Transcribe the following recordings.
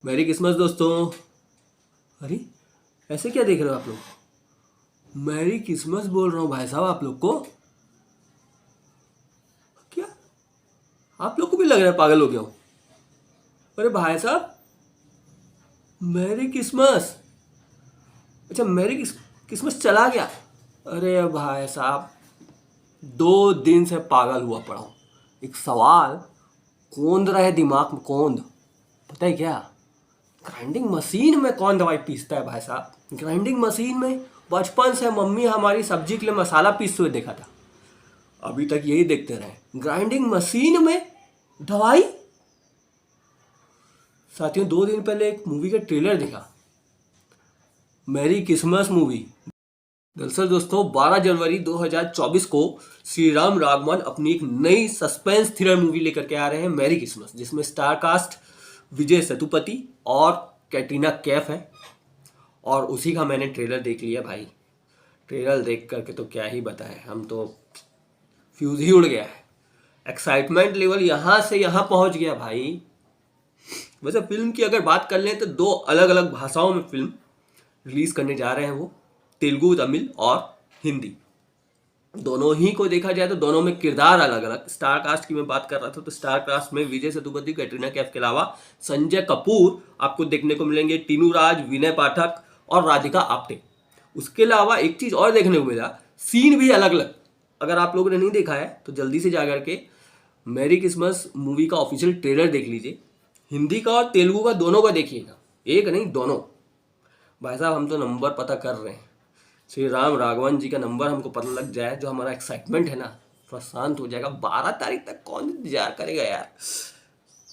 Merry Christmas दोस्तों। अरे ऐसे क्या देख रहे हो आप लोग? मैरी क्रिसमस बोल रहा हूँ भाई साहब आप लोग को। क्या आप लोग को भी लग रहा है पागल हो गया हूँ? अरे भाई साहब, मैरी क्रिसमस। अच्छा, क्रिसमस चला गया। अरे भाई साहब, 2 दिन से पागल हुआ पड़ा हूँ। एक सवाल कौंध रहा है दिमाग में, कौंध। पता है क्या? ग्राइंडिंग मशीन में कौन दवाई पीसता है भाई साहब? ग्राइंडिंग मशीन में बचपन से मम्मी हमारी सब्जी के लिए मसाला पीसते हुए देखा था। अभी तक यही देखते रहे, ग्राइंडिंग मशीन में दवाई। साथियों, 2 दिन पहले एक मूवी का ट्रेलर देखा, मैरी क्रिसमस मूवी। दरअसल दोस्तों, 12 जनवरी 2024 को श्री राम राघवन अपनी एक नई सस्पेंस थ्रिलर मूवी लेकर के आ रहे हैं, मैरी क्रिसमस, जिसमें स्टार कास्ट विजय सेतुपति और कैटरीना कैफ है। और उसी का मैंने ट्रेलर देख लिया भाई। ट्रेलर देख करके तो क्या ही बताएं, हम तो फ्यूज ही उड़ गया है। एक्साइटमेंट लेवल यहाँ से यहाँ पहुँच गया भाई। वैसे फिल्म की अगर बात कर लें तो 2 अलग अलग भाषाओं में फिल्म रिलीज करने जा रहे हैं वो, तेलुगु, तमिल और हिंदी। दोनों ही को देखा जाए तो दोनों में किरदार अलग अलग। स्टार कास्ट की मैं बात कर रहा था तो स्टार कास्ट में विजय सेतुपति, कैटरीना कैफ के अलावा संजय कपूर आपको देखने को मिलेंगे, टीनू राज, विनय पाठक और राधिका आप्टे। उसके अलावा एक चीज और देखने को मिला, सीन भी अलग अलग। अगर आप लोगों ने नहीं देखा है तो जल्दी से जाकर के मैरी क्रिसमस मूवी का ऑफिशियल ट्रेलर देख लीजिए। हिंदी का और तेलुगु का दोनों का देखिएगा, एक नहीं दोनों। भाई साहब, हम तो नंबर पता कर रहे हैं। श्री राम राघवन जी का नंबर हमको पता लग जाए, जो हमारा एक्साइटमेंट है ना, थोड़ा शांत हो जाएगा। 12 तारीख तक कौन इंतजार करेगा यार।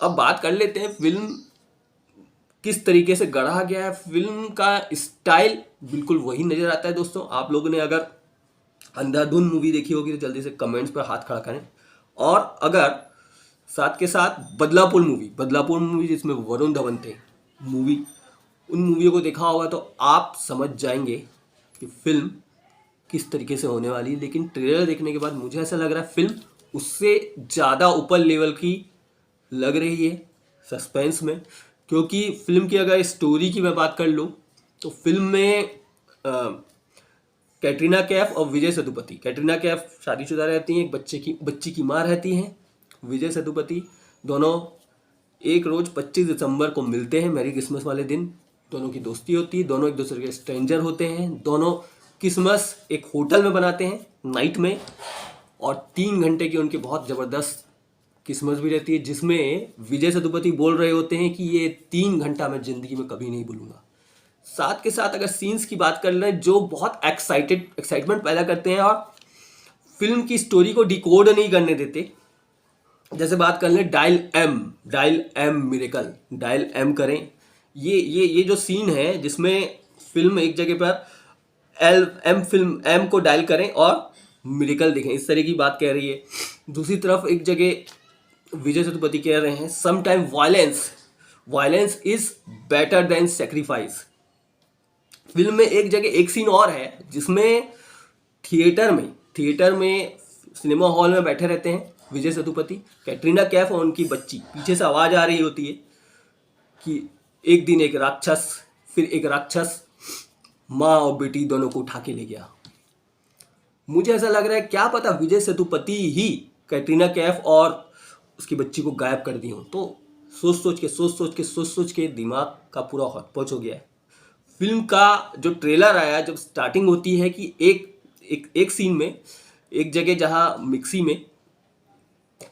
अब बात कर लेते हैं फिल्म किस तरीके से गढ़ा गया है। फिल्म का स्टाइल बिल्कुल वही नजर आता है दोस्तों। आप लोगों ने अगर अंधाधुन मूवी देखी होगी तो जल्दी से कमेंट्स पर हाथ खड़ा करें। और अगर साथ के साथ बदलापुर मूवी जिसमें वरुण धवन थे, मूवी, उन मूवियों को देखा होगा तो आप समझ जाएंगे कि फिल्म किस तरीके से होने वाली है। लेकिन ट्रेलर देखने के बाद मुझे ऐसा लग रहा है फिल्म उससे ज़्यादा ऊपर लेवल की लग रही है सस्पेंस में। क्योंकि फिल्म की अगर स्टोरी की मैं बात कर लूँ तो फिल्म में कैटरीना कैफ और विजय सेतुपति, कैटरीना कैफ शादीशुदा रहती हैं, एक बच्ची की माँ रहती हैं। विजय सेतुपति दोनों एक रोज़ 25 दिसंबर को मिलते हैं, मैरी क्रिसमस वाले दिन। दोनों की दोस्ती होती है, दोनों एक दूसरे के स्ट्रेंजर होते हैं। दोनों क्रिसमस एक होटल में बनाते हैं नाइट में, और 3 घंटे की उनकी बहुत ज़बरदस्त क्रिसमस भी रहती है, जिसमें विजय सेतुपति बोल रहे होते हैं कि ये 3 घंटा मैं ज़िंदगी में कभी नहीं भूलूंगा। साथ के साथ अगर सीन्स की बात कर लें जो बहुत एक्साइटमेंट पैदा करते हैं और फिल्म की स्टोरी को डिकोड नहीं करने देते। जैसे बात कर लें dial M miracle, dial M करें। ये जो सीन है जिसमें फिल्म एक जगह पर फिल्म एम को डायल करें और मिरेकल देखें, इस तरह की बात कह रही है। दूसरी तरफ एक जगह विजय सेतुपति कह रहे हैं sometime violence is better than sacrifice. Film में एक जगह एक सीन और है जिसमें थिएटर में सिनेमा हॉल में बैठे रहते हैं विजय सेतुपति, कैटरीना कैफ और उनकी बच्ची। पीछे से आवाज़ आ रही होती है कि एक दिन एक राक्षस माँ और बेटी दोनों को उठा के ले गया। मुझे ऐसा लग रहा है क्या पता विजय सेतुपति ही कैटरीना कैफ और उसकी बच्ची को गायब कर दी हो। तो सोच के दिमाग का पूरा हौच हो गया है। फिल्म का जो ट्रेलर आया, जब स्टार्टिंग होती है कि एक सीन में, एक जगह जहाँ मिक्सी में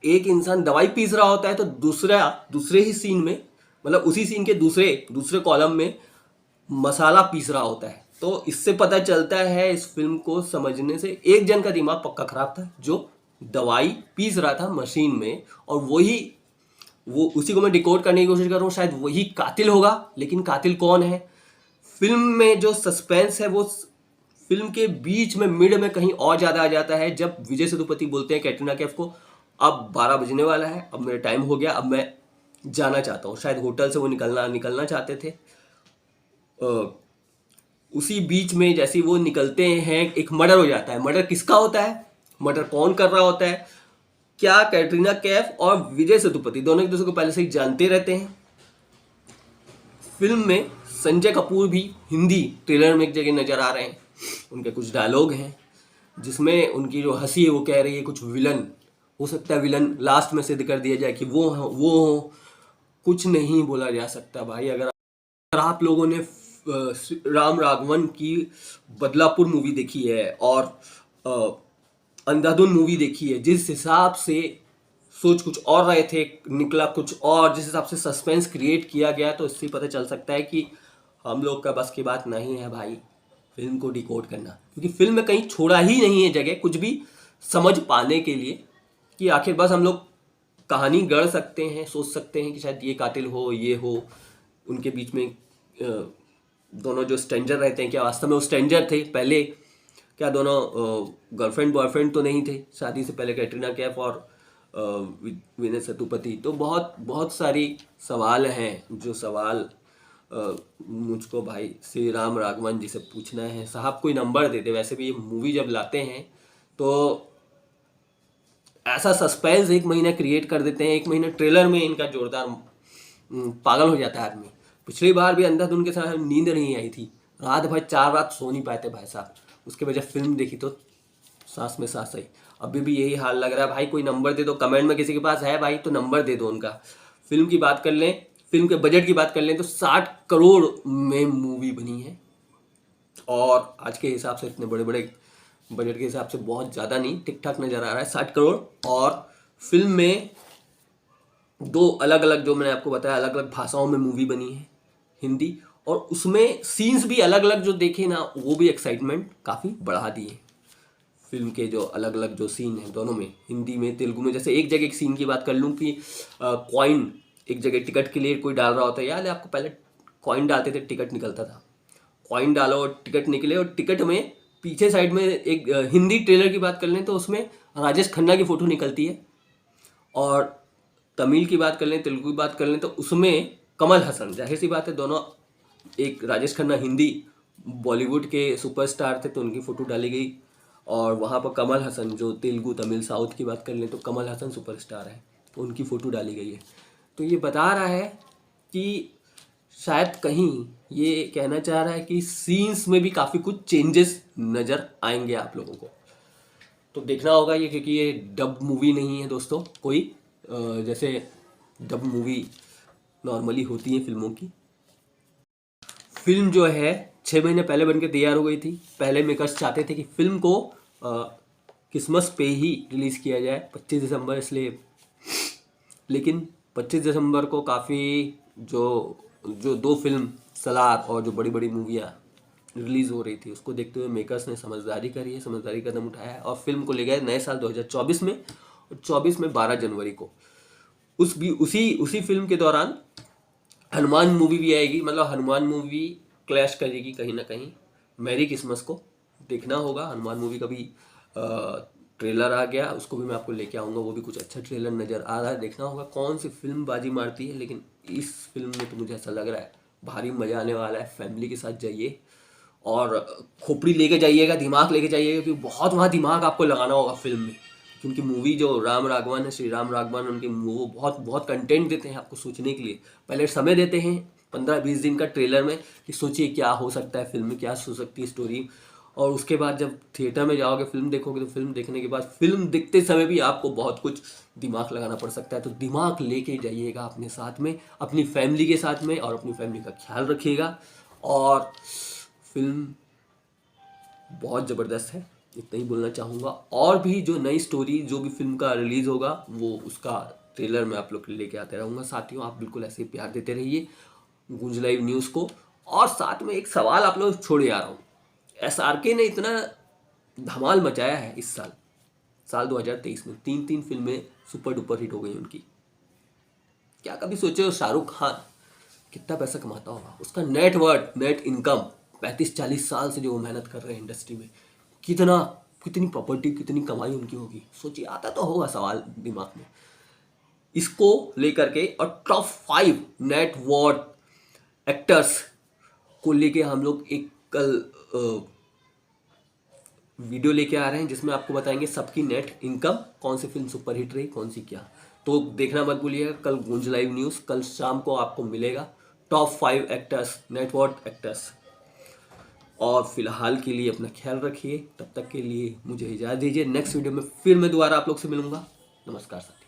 एक इंसान दवाई पीस रहा होता है तो दूसरे ही सीन में, मतलब उसी सीन के दूसरे कॉलम में मसाला पीस रहा होता है। तो इससे पता चलता है, इस फिल्म को समझने से, एक जन का दिमाग पक्का खराब था जो दवाई पीस रहा था मशीन में, और वो उसी को मैं डिकोड करने की कोशिश कर रहा हूँ। शायद वही कातिल होगा, लेकिन कातिल कौन है? फिल्म में जो सस्पेंस है वो फिल्म के बीच में, मिड में कहीं और ज़्यादा आ जाता है जब विजय सेतुपति बोलते हैं कैटरीना कैफ को, अब 12 बजने वाला है, अब मेरा टाइम हो गया, अब मैं जाना चाहता हूँ। शायद होटल से वो निकलना चाहते थे। उसी बीच में जैसे वो निकलते हैं एक मर्डर हो जाता है। मर्डर किसका होता है, मर्डर कौन कर रहा होता है? क्या कैटरीना कैफ और विजय सेतुपति दोनों एक दूसरे को पहले से ही जानते रहते हैं? फिल्म में संजय कपूर भी हिंदी ट्रेलर में एक जगह नजर आ रहे हैं। उनके कुछ डायलॉग हैं जिसमें उनकी जो हंसी है वो कह रही है कुछ विलन हो सकता है, विलन लास्ट में सिद्ध कर दिया जाए कि वो हो। कुछ नहीं बोला जा सकता भाई। अगर आप लोगों ने राम राघवन की बदलापुर मूवी देखी है और अंधाधुन मूवी देखी है, जिस हिसाब से सोच कुछ और रहे थे, निकला कुछ और, जिस हिसाब से सस्पेंस क्रिएट किया गया, तो इससे पता चल सकता है कि हम लोग का बस की बात नहीं है भाई फिल्म को डिकोड करना, क्योंकि फिल्म में कहीं छोड़ा ही नहीं है जगह कुछ भी समझ पाने के लिए कि आखिर बस हम लोग कहानी गढ़ सकते हैं, सोच सकते हैं कि शायद ये कातिल हो, ये हो। उनके बीच में दोनों जो स्ट्रेंजर रहते हैं, क्या वास्तव में वो स्ट्रेंजर थे पहले? क्या दोनों गर्लफ्रेंड बॉयफ्रेंड तो नहीं थे शादी से पहले, कैटरीना कैफ और विनय सेतुपति? तो बहुत बहुत सारी सवाल हैं जो सवाल मुझको भाई श्री राम राघवन जी से पूछना है। साहब कोई नंबर दे दे। वैसे भी ये मूवी जब लाते हैं तो ऐसा सस्पेंस एक महीना क्रिएट कर देते हैं, एक महीना ट्रेलर में इनका जोरदार पागल हो जाता है आदमी। पिछली बार भी अंधाधुन के साथ नींद नहीं आई थी, रात भर 4 रात सो नहीं पाए थे भाई साहब। उसके बजाय फिल्म देखी तो सांस में सांस आई। अभी भी यही हाल लग रहा है भाई। कोई नंबर दे दो, कमेंट में किसी के पास है भाई तो नंबर दे दो उनका। फिल्म की बात कर लें, फिल्म के बजट की बात कर लें तो 60 करोड़ में मूवी बनी है, और आज के हिसाब से इतने बड़े बड़े बजट के हिसाब से बहुत ज़्यादा नहीं, ठीक ठाक नज़र आ रहा है 60 करोड़। और फिल्म में 2 अलग अलग, जो मैंने आपको बताया, अलग अलग भाषाओं में मूवी बनी है, हिंदी, और उसमें सीन्स भी अलग अलग जो देखे ना, वो भी एक्साइटमेंट काफ़ी बढ़ा दिए। फिल्म के जो अलग अलग जो सीन हैं दोनों में, हिंदी में तेलुगु में, जैसे एक जगह एक सीन की बात कर लूँ कि कॉइन एक जगह टिकट के लिए कोई डाल रहा होता है, याद है आपको? पहले कॉइन डालते थे, टिकट निकलता था। कॉइन डालो और टिकट निकले, और टिकट में पीछे साइड में एक हिंदी ट्रेलर की बात कर लें तो उसमें राजेश खन्ना की फ़ोटो निकलती है, और तमिल की बात कर लें, तेलुगु की बात कर लें तो उसमें कमल हसन। जाहिर सी बात है, दोनों, एक राजेश खन्ना हिंदी बॉलीवुड के सुपरस्टार थे तो उनकी फ़ोटो डाली गई, और वहाँ पर कमल हसन जो तेलुगु तमिल साउथ की बात कर लें तो कमल हसन सुपरस्टार है तो उनकी फ़ोटो डाली गई है। तो ये बता रहा है कि शायद कहीं ये कहना चाह रहा है कि सीन्स में भी काफ़ी कुछ चेंजेस नज़र आएंगे आप लोगों को। तो देखना होगा ये, क्योंकि ये डब मूवी नहीं है दोस्तों कोई, जैसे डब मूवी नॉर्मली होती है फिल्मों की। फिल्म जो है 6 महीने पहले बनके तैयार हो गई थी। पहले मेकर्स चाहते थे कि फिल्म को क्रिसमस पे ही रिलीज़ किया जाए, 25 दिसंबर, इसलिए, लेकिन 25 दिसंबर को काफ़ी जो 2 फिल्म सलार और जो बड़ी बड़ी मूवियाँ रिलीज़ हो रही थी, उसको देखते हुए मेकर्स ने समझदारी करी है, समझदारी कदम उठाया है, और फिल्म को ले गए नए साल 2024 में, और 24 में 12 जनवरी को उसी फिल्म के दौरान हनुमान मूवी भी आएगी। मतलब हनुमान मूवी क्लैश करेगी कहीं ना कहीं मैरी क्रिसमस को। देखना होगा। हनुमान मूवी का भी ट्रेलर आ गया, उसको भी मैं आपको लेके आऊँगा। वो भी कुछ अच्छा ट्रेलर नज़र आ रहा है। देखना होगा कौन सी फिल्म बाजी मारती है, लेकिन इस फिल्म में तो मुझे ऐसा लग रहा है भारी मज़ा आने वाला है। फैमिली के साथ जाइए और खोपड़ी लेके जाइएगा, दिमाग लेके जाइएगा, क्योंकि बहुत वहाँ दिमाग आपको लगाना होगा फिल्म में। क्योंकि मूवी जो राम राघवन है, श्री राम राघवन, उनके वो बहुत बहुत कंटेंट देते हैं आपको सोचने के लिए। पहले समय देते हैं 15-20 दिन का ट्रेलर में कि सोचिए क्या हो सकता है फिल्म में, क्या हो सकती है स्टोरी, और उसके बाद जब थिएटर में जाओगे फिल्म देखोगे तो फिल्म देखने के बाद फिल्म देखते समय भी आपको बहुत कुछ दिमाग लगाना पड़ सकता है। तो दिमाग लेके जाइएगा अपने साथ में, अपनी फैमिली के साथ में, और अपनी फैमिली का ख्याल रखिएगा। और फिल्म बहुत ज़बरदस्त है, इतना ही बोलना चाहूँगा। और भी जो नई स्टोरी, जो भी फिल्म का रिलीज़ होगा, वो उसका ट्रेलर मैं आप लोग के लिए लेके आते रहूँगा। साथियों, आप बिल्कुल ऐसे ही प्यार देते रहिए गूंज लाइव न्यूज़ को। और साथ में एक सवाल आप लोग छोड़े आ रहा हूँ, SRK ने इतना धमाल मचाया है इस साल 2023 में, 3 फिल्में सुपर डुपर हिट हो गई उनकी। क्या कभी सोचे हो शाहरुख खान कितना पैसा कमाता होगा? उसका नेट इनकम 35-40 साल से जो वो मेहनत कर रहे हैं इंडस्ट्री में, कितनी प्रॉपर्टी, कितनी कमाई उनकी होगी? सोचिए, आता तो होगा सवाल दिमाग में। इसको लेकर के और टॉप 5 नेटवर्थ एक्टर्स को लेके हम लोग एक कल वीडियो लेके आ रहे हैं, जिसमें आपको बताएंगे सबकी नेट इनकम, कौन सी फिल्म सुपर हिट रही, कौन सी क्या। तो देखना मत भूलिएगा, कल गूंज लाइव न्यूज़ कल शाम को आपको मिलेगा। Top 5 actors, net worth actors. और फिलहाल के लिए अपना ख्याल रखिए। तब तक के लिए मुझे इजाज़त दीजिए। नेक्स्ट वीडियो में फिर मैं दोबारा आप लोग से मिलूंगा। नमस्कार साथी।